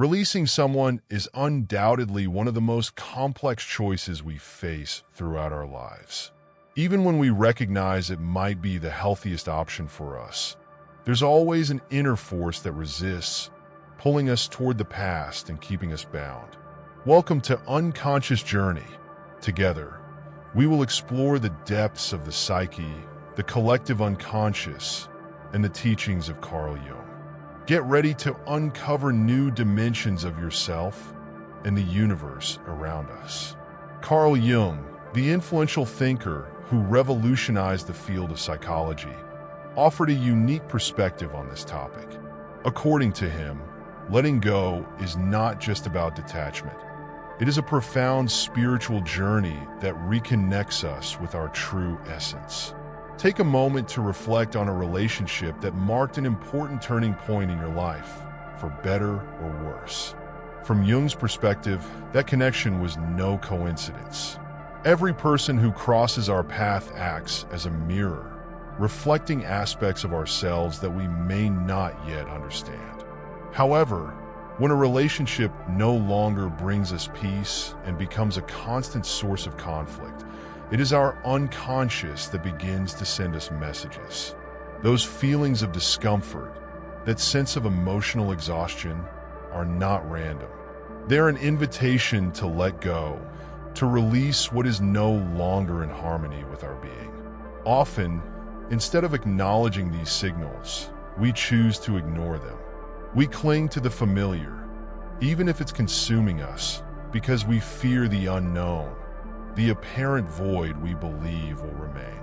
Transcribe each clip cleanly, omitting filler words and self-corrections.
Releasing someone is undoubtedly one of the most complex choices we face throughout our lives. Even when we recognize it might be the healthiest option for us, there's always an inner force that resists, pulling us toward the past and keeping us bound. Welcome to Unconscious Journey. Together, we will explore the depths of the psyche, the collective unconscious, and the teachings of Carl Jung. Get ready to uncover new dimensions of yourself and the universe around us. Carl Jung, the influential thinker who revolutionized the field of psychology, offered a unique perspective on this topic. According to him, letting go is not just about detachment. It is a profound spiritual journey that reconnects us with our true essence. Take a moment to reflect on a relationship that marked an important turning point in your life, for better or worse. From Jung's perspective, that connection was no coincidence. Every person who crosses our path acts as a mirror, reflecting aspects of ourselves that we may not yet understand. However, when a relationship no longer brings us peace and becomes a constant source of conflict, it is our unconscious that begins to send us messages. Those feelings of discomfort, that sense of emotional exhaustion, are not random. They're an invitation to let go, to release what is no longer in harmony with our being. Often, instead of acknowledging these signals, we choose to ignore them. We cling to the familiar, even if it's consuming us, because we fear the unknown, the apparent void we believe will remain.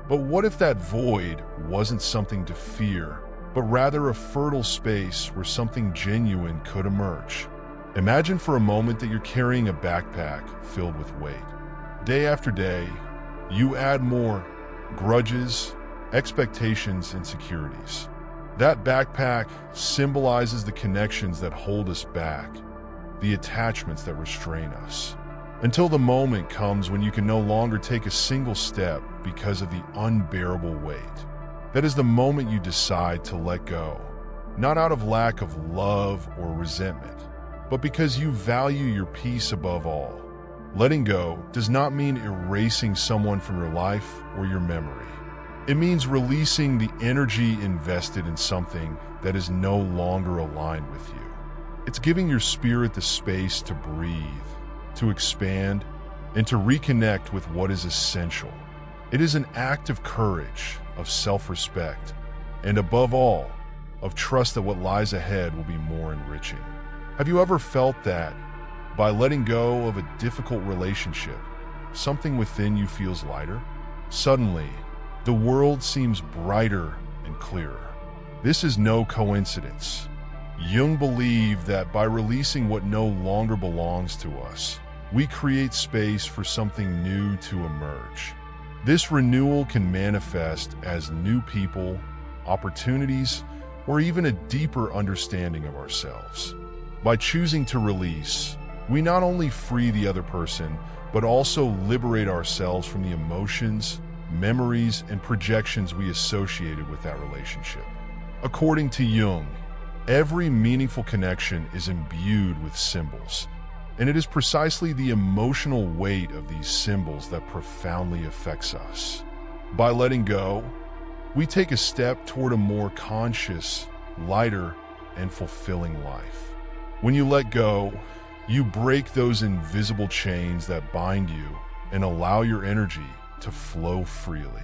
But what if that void wasn't something to fear, but rather a fertile space where something genuine could emerge? Imagine for a moment that you're carrying a backpack filled with weight. Day after day, you add more grudges, expectations, insecurities. That backpack symbolizes the connections that hold us back, the attachments that restrain us. Until the moment comes when you can no longer take a single step because of the unbearable weight. That is the moment you decide to let go, not out of lack of love or resentment, but because you value your peace above all. Letting go does not mean erasing someone from your life or your memory. It means releasing the energy invested in something that is no longer aligned with you. It's giving your spirit the space to breathe, to expand, and to reconnect with what is essential. It is an act of courage, of self-respect, and above all, of trust that what lies ahead will be more enriching. Have you ever felt that, by letting go of a difficult relationship, something within you feels lighter? Suddenly, the world seems brighter and clearer. This is no coincidence. Jung believed that by releasing what no longer belongs to us, we create space for something new to emerge. This renewal can manifest as new people, opportunities, or even a deeper understanding of ourselves. By choosing to release, we not only free the other person, but also liberate ourselves from the emotions, memories, and projections we associated with that relationship. According to Jung, every meaningful connection is imbued with symbols, and it is precisely the emotional weight of these symbols that profoundly affects us. By letting go, we take a step toward a more conscious, lighter, and fulfilling life. When you let go, you break those invisible chains that bind you and allow your energy to flow freely.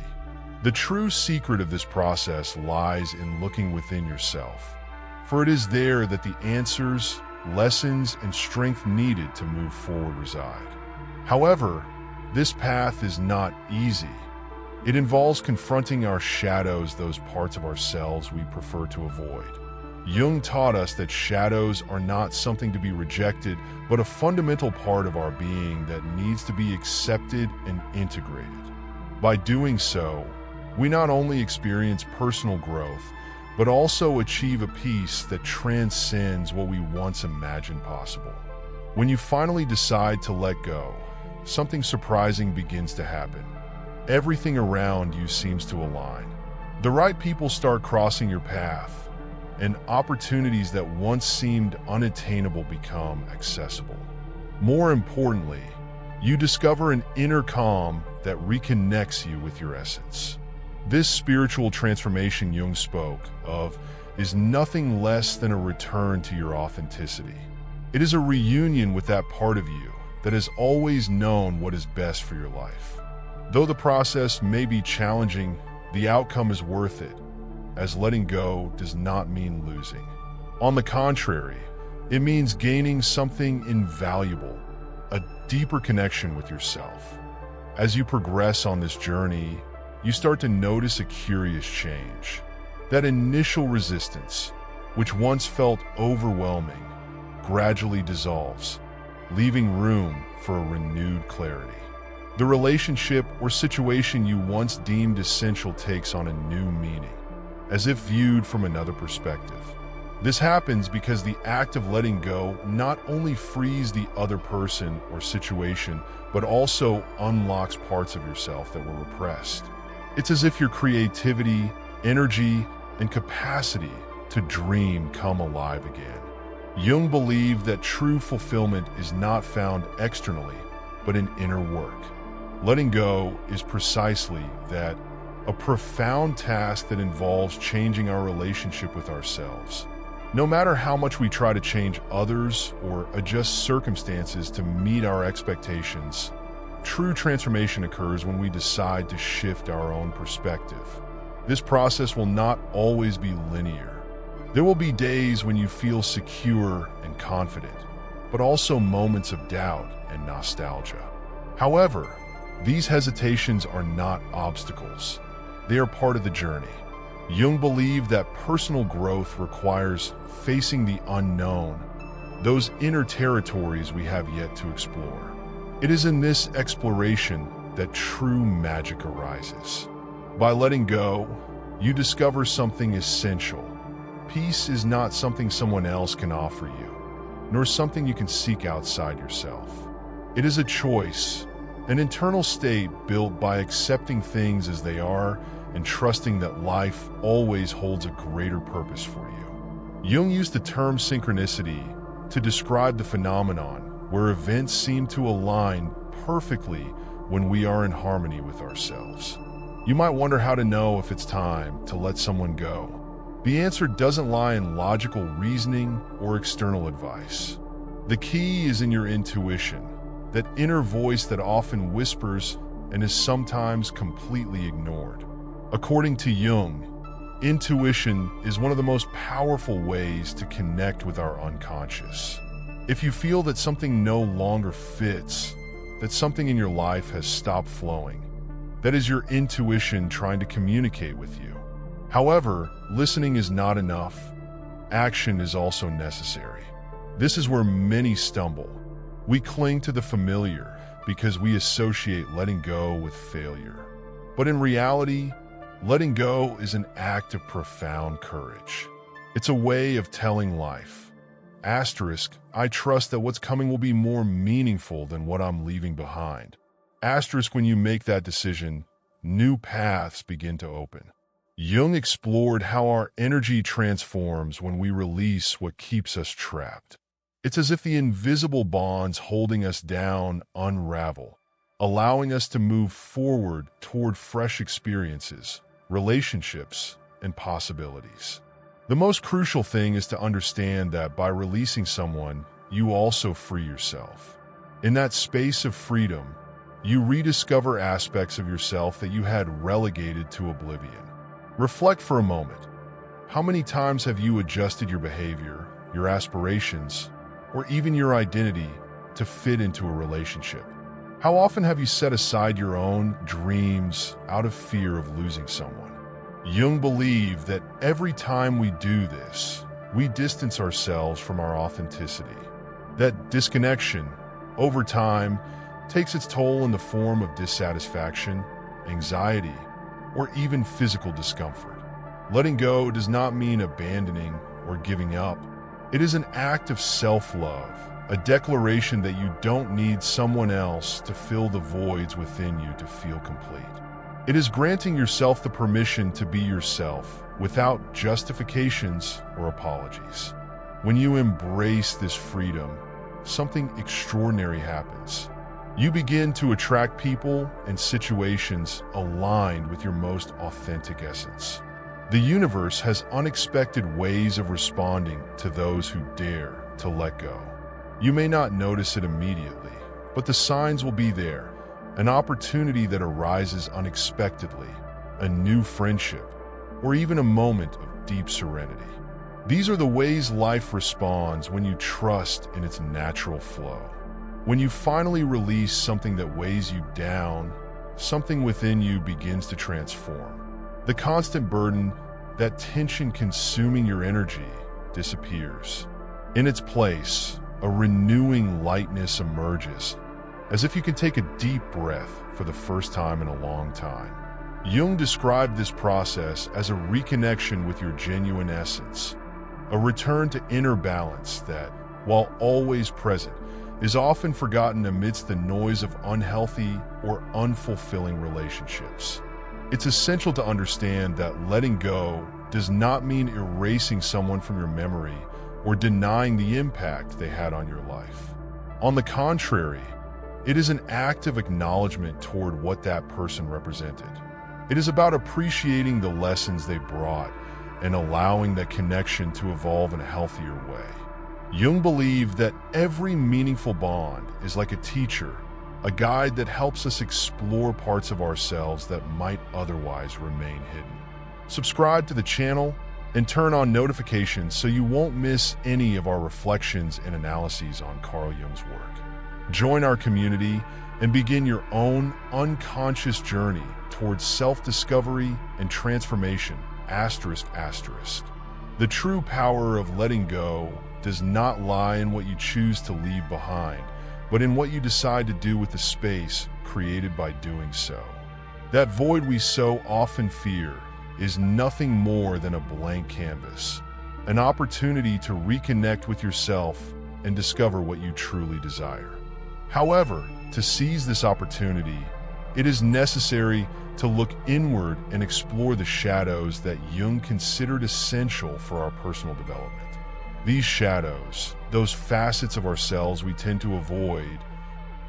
The true secret of this process lies in looking within yourself, for it is there that the answers, lessons, and strength needed to move forward reside. However, this path is not easy. It involves confronting our shadows, those parts of ourselves we prefer to avoid. Jung taught us that shadows are not something to be rejected, but a fundamental part of our being that needs to be accepted and integrated. By doing so, we not only experience personal growth, but also achieve a peace that transcends what we once imagined possible. When you finally decide to let go, something surprising begins to happen. Everything around you seems to align. The right people start crossing your path. and opportunities that once seemed unattainable become accessible. More importantly, you discover an inner calm that reconnects you with your essence. This spiritual transformation Jung spoke of is nothing less than a return to your authenticity. It is a reunion with that part of you that has always known what is best for your life. Though the process may be challenging, the outcome is worth it, as letting go does not mean losing. On the contrary, it means gaining something invaluable, a deeper connection with yourself. As you progress on this journey, you start to notice a curious change. That initial resistance, which once felt overwhelming, gradually dissolves, leaving room for a renewed clarity. The relationship or situation you once deemed essential takes on a new meaning, as if viewed from another perspective. This happens because the act of letting go not only frees the other person or situation, but also unlocks parts of yourself that were repressed. It's as if your creativity, energy, and capacity to dream come alive again. Jung believed that true fulfillment is not found externally, but in inner work. Letting go is precisely that, a profound task that involves changing our relationship with ourselves. No matter how much we try to change others or adjust circumstances to meet our expectations, true transformation occurs when we decide to shift our own perspective. This process will not always be linear. There will be days when you feel secure and confident, but also moments of doubt and nostalgia. However, these hesitations are not obstacles. They are part of the journey. Jung believed that personal growth requires facing the unknown, those inner territories we have yet to explore. It is in this exploration that true magic arises. By letting go, you discover something essential. Peace is not something someone else can offer you, nor something you can seek outside yourself. It is a choice, an internal state built by accepting things as they are and trusting that life always holds a greater purpose for you. Jung used the term synchronicity to describe the phenomenon where events seem to align perfectly when we are in harmony with ourselves. You might wonder how to know if it's time to let someone go. The answer doesn't lie in logical reasoning or external advice. The key is in your intuition, that inner voice that often whispers and is sometimes completely ignored. According to Jung, intuition is one of the most powerful ways to connect with our unconscious. If you feel that something no longer fits, that something in your life has stopped flowing, that is your intuition trying to communicate with you. However, listening is not enough. Action is also necessary. This is where many stumble. We cling to the familiar because we associate letting go with failure. But in reality, letting go is an act of profound courage. It's a way of telling life, asterisk, I trust that what's coming will be more meaningful than what I'm leaving behind. Asterisk, when you make that decision, new paths begin to open. Jung explored how our energy transforms when we release what keeps us trapped. It's as if the invisible bonds holding us down unravel, allowing us to move forward toward fresh experiences, relationships, and possibilities. The most crucial thing is to understand that by releasing someone, you also free yourself. In that space of freedom, you rediscover aspects of yourself that you had relegated to oblivion. Reflect for a moment. How many times have you adjusted your behavior, your aspirations, or even your identity to fit into a relationship? How often have you set aside your own dreams out of fear of losing someone? Jung believed that every time we do this, we distance ourselves from our authenticity. That disconnection, over time, takes its toll in the form of dissatisfaction, anxiety, or even physical discomfort. Letting go does not mean abandoning or giving up. It is an act of self-love, a declaration that you don't need someone else to fill the voids within you to feel complete. It is granting yourself the permission to be yourself without justifications or apologies. When you embrace this freedom, something extraordinary happens. You begin to attract people and situations aligned with your most authentic essence. The universe has unexpected ways of responding to those who dare to let go. You may not notice it immediately, but the signs will be there. An opportunity that arises unexpectedly, a new friendship, or even a moment of deep serenity. These are the ways life responds when you trust in its natural flow. When you finally release something that weighs you down, something within you begins to transform. The constant burden, that tension consuming your energy, disappears. In its place, a renewing lightness emerges, as if you can take a deep breath for the first time in a long time. Jung described this process as a reconnection with your genuine essence, a return to inner balance that, while always present, is often forgotten amidst the noise of unhealthy or unfulfilling relationships. It's essential to understand that letting go does not mean erasing someone from your memory or denying the impact they had on your life. On the contrary, it is an act of acknowledgement toward what that person represented. It is about appreciating the lessons they brought and allowing that connection to evolve in a healthier way. Jung believed that every meaningful bond is like a teacher, a guide that helps us explore parts of ourselves that might otherwise remain hidden. Subscribe to the channel and turn on notifications so you won't miss any of our reflections and analyses on Carl Jung's work. Join our community and begin your own unconscious journey towards self-discovery and transformation. The true power of letting go does not lie in what you choose to leave behind, but in what you decide to do with the space created by doing so. That void we so often fear is nothing more than a blank canvas, an opportunity to reconnect with yourself and discover what you truly desire. However, to seize this opportunity, it is necessary to look inward and explore the shadows that Jung considered essential for our personal development. These shadows, those facets of ourselves we tend to avoid,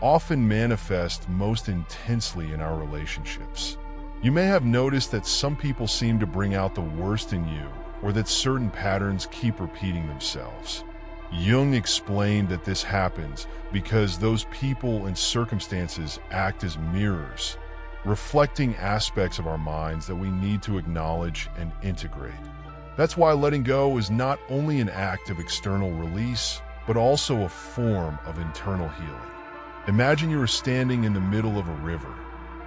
often manifest most intensely in our relationships. You may have noticed that some people seem to bring out the worst in you, or that certain patterns keep repeating themselves. Jung explained that this happens because those people and circumstances act as mirrors, reflecting aspects of our minds that we need to acknowledge and integrate. That's why letting go is not only an act of external release, but also a form of internal healing. Imagine you are standing in the middle of a river.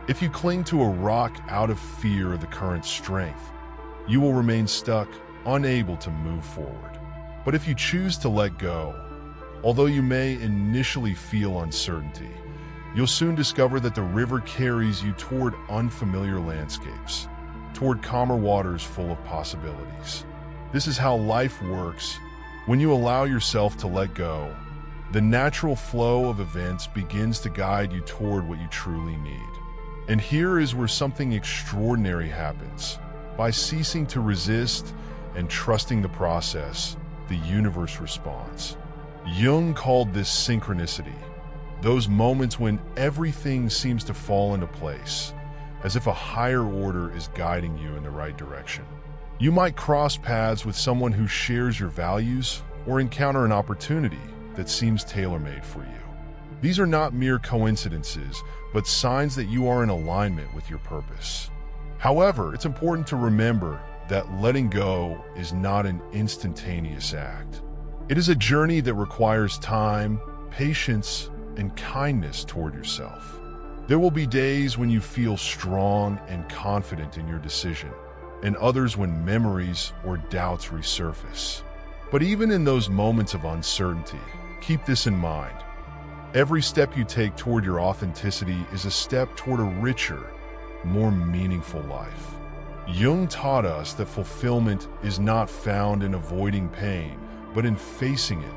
If you cling to a rock out of fear of the current's strength, you will remain stuck, unable to move forward. But if you choose to let go, although you may initially feel uncertainty, you'll soon discover that the river carries you toward unfamiliar landscapes, toward calmer waters full of possibilities. This is how life works. When you allow yourself to let go, the natural flow of events begins to guide you toward what you truly need. And here is where something extraordinary happens. By ceasing to resist and trusting the process, the universe responds. Jung called this synchronicity, those moments when everything seems to fall into place, as if a higher order is guiding you in the right direction. You might cross paths with someone who shares your values or encounter an opportunity that seems tailor-made for you. These are not mere coincidences, but signs that you are in alignment with your purpose. However, it's important to remember that letting go is not an instantaneous act. It is a journey that requires time, patience, and kindness toward yourself. There will be days when you feel strong and confident in your decision, and others when memories or doubts resurface. But even in those moments of uncertainty, keep this in mind. Every step you take toward your authenticity is a step toward a richer, more meaningful life. Jung taught us that fulfillment is not found in avoiding pain, but in facing it,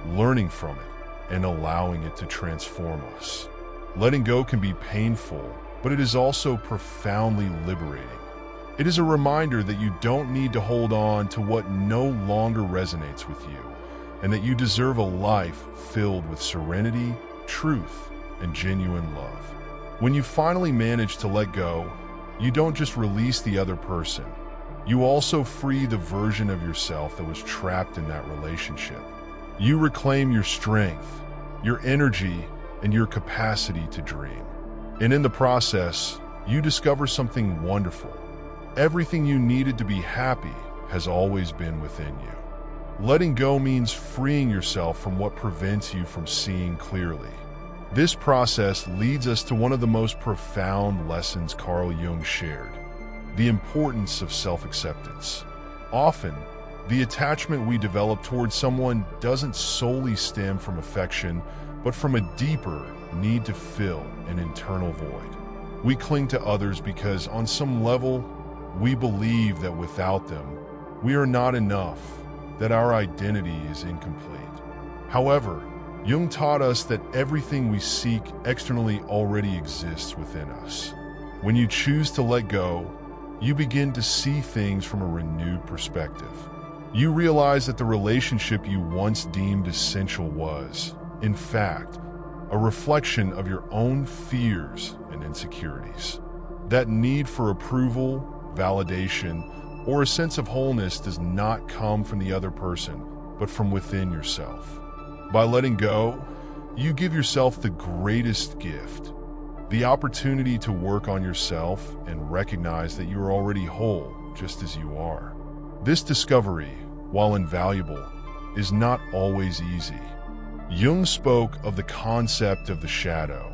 learning from it, and allowing it to transform us. Letting go can be painful, but it is also profoundly liberating. It is a reminder that you don't need to hold on to what no longer resonates with you, and that you deserve a life filled with serenity, truth, and genuine love. When you finally manage to let go, you don't just release the other person. You also free the version of yourself that was trapped in that relationship. You reclaim your strength, your energy, and your capacity to dream. And in the process, you discover something wonderful. Everything you needed to be happy has always been within you. Letting go means freeing yourself from what prevents you from seeing clearly. This process leads us to one of the most profound lessons Carl Jung shared: the importance of self-acceptance. Often, the attachment we develop towards someone doesn't solely stem from affection, but from a deeper need to fill an internal void. We cling to others because, on some level, we believe that without them, we are not enough, that our identity is incomplete. However, Jung taught us that everything we seek externally already exists within us. When you choose to let go, you begin to see things from a renewed perspective. You realize that the relationship you once deemed essential was, in fact, a reflection of your own fears and insecurities. That need for approval, validation, or a sense of wholeness does not come from the other person, but from within yourself. By letting go, you give yourself the greatest gift: the opportunity to work on yourself and recognize that you are already whole just as you are. This discovery, while invaluable, is not always easy. Jung spoke of the concept of the shadow,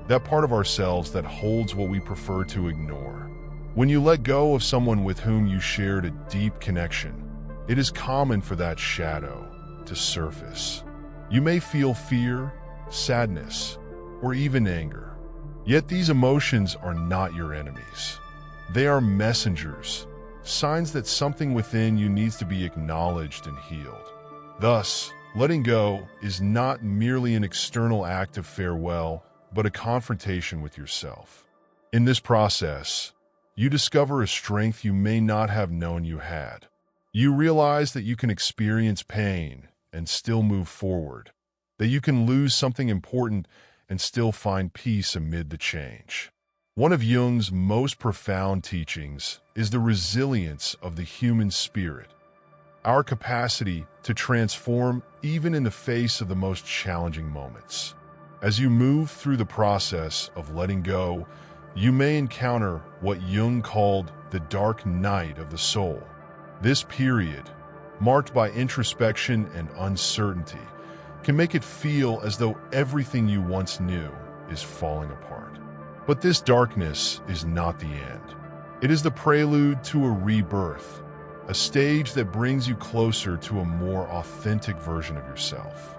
that part of ourselves that holds what we prefer to ignore. When you let go of someone with whom you shared a deep connection, it is common for that shadow to surface. You may feel fear, sadness, or even anger. Yet these emotions are not your enemies. They are messengers, signs that something within you needs to be acknowledged and healed. Thus, letting go is not merely an external act of farewell, but a confrontation with yourself. In this process, you discover a strength you may not have known you had. You realize that you can experience pain and still move forward, that you can lose something important and still find peace amid the change. One of Jung's most profound teachings is the resilience of the human spirit, our capacity to transform even in the face of the most challenging moments. As you move through the process of letting go, you may encounter what Jung called the dark night of the soul. This period, marked by introspection and uncertainty, can make it feel as though everything you once knew is falling apart. But this darkness is not the end. It is the prelude to a rebirth, a stage that brings you closer to a more authentic version of yourself.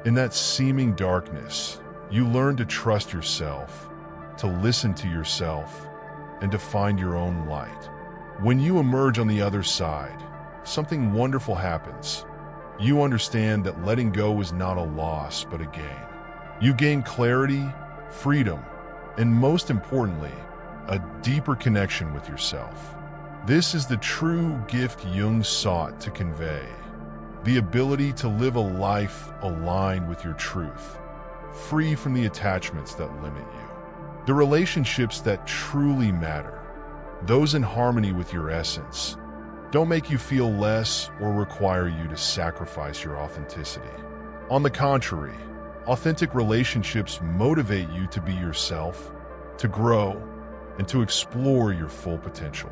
In that seeming darkness, you learn to trust yourself, to listen to yourself, and to find your own light. When you emerge on the other side, something wonderful happens. You understand that letting go is not a loss, but a gain. You gain clarity, freedom, and most importantly, a deeper connection with yourself. This is the true gift Jung sought to convey: the ability to live a life aligned with your truth, free from the attachments that limit you. The relationships that truly matter, those in harmony with your essence, don't make you feel less or require you to sacrifice your authenticity. On the contrary, authentic relationships motivate you to be yourself, to grow, and to explore your full potential.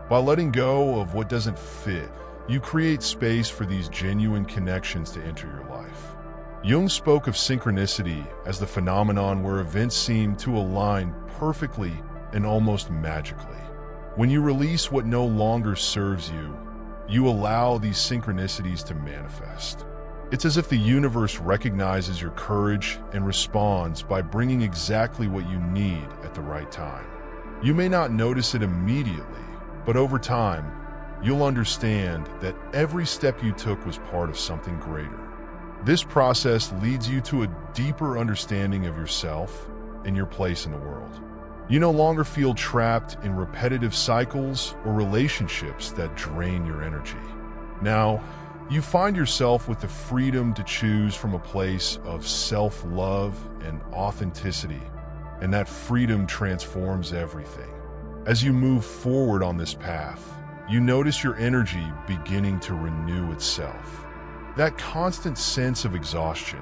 By letting go of what doesn't fit, you create space for these genuine connections to enter your life. Jung spoke of synchronicity as the phenomenon where events seem to align perfectly and almost magically. When you release what no longer serves you, you allow these synchronicities to manifest. It's as if the universe recognizes your courage and responds by bringing exactly what you need at the right time. You may not notice it immediately, but over time, you'll understand that every step you took was part of something greater. This process leads you to a deeper understanding of yourself and your place in the world. You no longer feel trapped in repetitive cycles or relationships that drain your energy. Now, you find yourself with the freedom to choose from a place of self-love and authenticity, and that freedom transforms everything. As you move forward on this path, you notice your energy beginning to renew itself. That constant sense of exhaustion,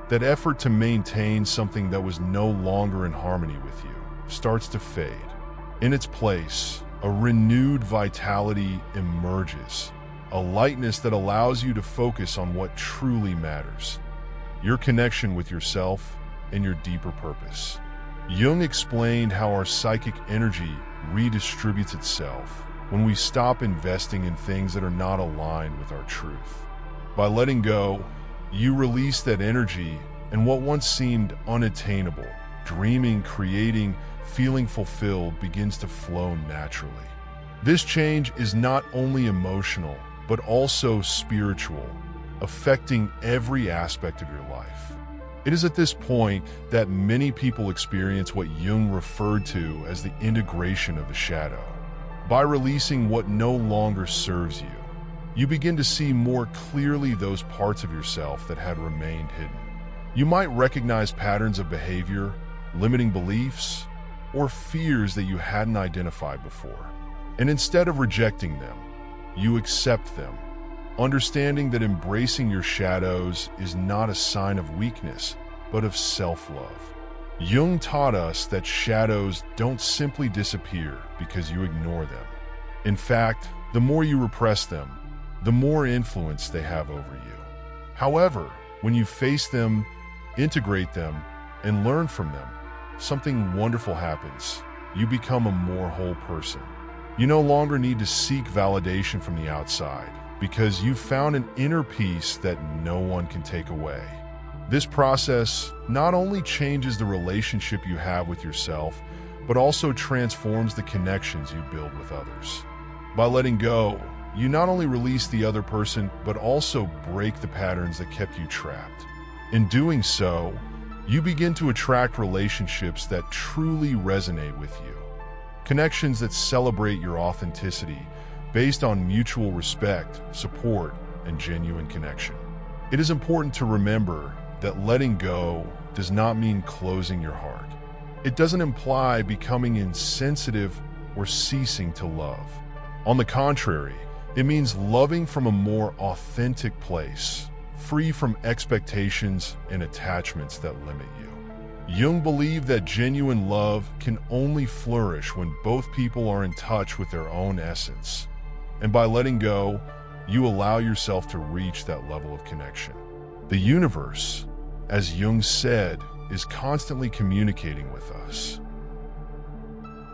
that effort to maintain something that was no longer in harmony with you, starts to fade. In its place, a renewed vitality emerges, a lightness that allows you to focus on what truly matters, your connection with yourself and your deeper purpose. Jung explained how our psychic energy redistributes itself when we stop investing in things that are not aligned with our truth. By letting go, you release that energy, and what once seemed unattainable, dreaming, creating, feeling fulfilled, begins to flow naturally. This change is not only emotional, but also spiritual, affecting every aspect of your life. It is at this point that many people experience what Jung referred to as the integration of the shadow. By releasing what no longer serves you, you begin to see more clearly those parts of yourself that had remained hidden. You might recognize patterns of behavior, limiting beliefs, or fears that you hadn't identified before. And instead of rejecting them, you accept them, understanding that embracing your shadows is not a sign of weakness, but of self-love. Jung taught us that shadows don't simply disappear because you ignore them. In fact, the more you repress them, the more influence they have over you. However, when you face them, integrate them, and learn from them, something wonderful happens. You become a more whole person. You no longer need to seek validation from the outside because you've found an inner peace that no one can take away. This process not only changes the relationship you have with yourself, but also transforms the connections you build with others. By letting go, you not only release the other person, but also break the patterns that kept you trapped. In doing so, you begin to attract relationships that truly resonate with you. Connections that celebrate your authenticity based on mutual respect, support, and genuine connection. It is important to remember that letting go does not mean closing your heart. It doesn't imply becoming insensitive or ceasing to love. On the contrary, it means loving from a more authentic place, free from expectations and attachments that limit you. Jung believed that genuine love can only flourish when both people are in touch with their own essence. And by letting go, you allow yourself to reach that level of connection. The universe, as Jung said, is constantly communicating with us.